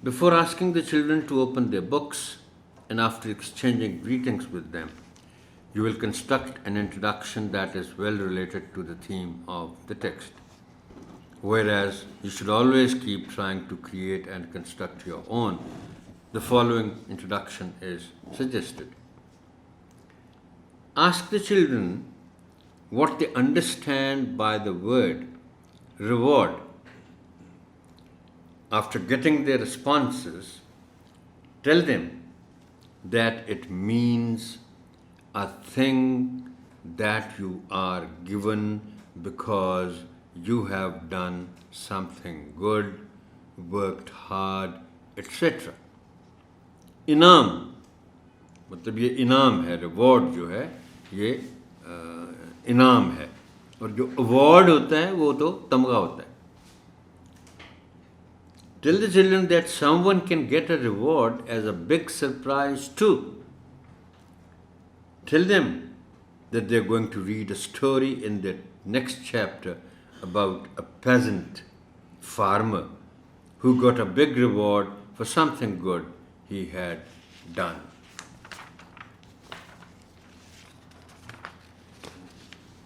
Before asking the children to open their books and after exchanging greetings with them, you will construct an introduction that is well related to the theme of the text. Whereas you should always keep trying to create and construct your own, the following introduction is suggested. Ask the children what they understand by the word reward. After getting their responses, tell them that it means a thing that you are given because you have done something good, worked hard, etc. इनाम मतलब ये इनाम है, reward जो है ये इनाम है, और जो अवार्ड होता है वो तो तमगा होता है. Tell the children that someone can get a reward as a big surprise too. Tell them that they're going to read a story in the next chapter about a peasant farmer who got a big reward for something good he had done.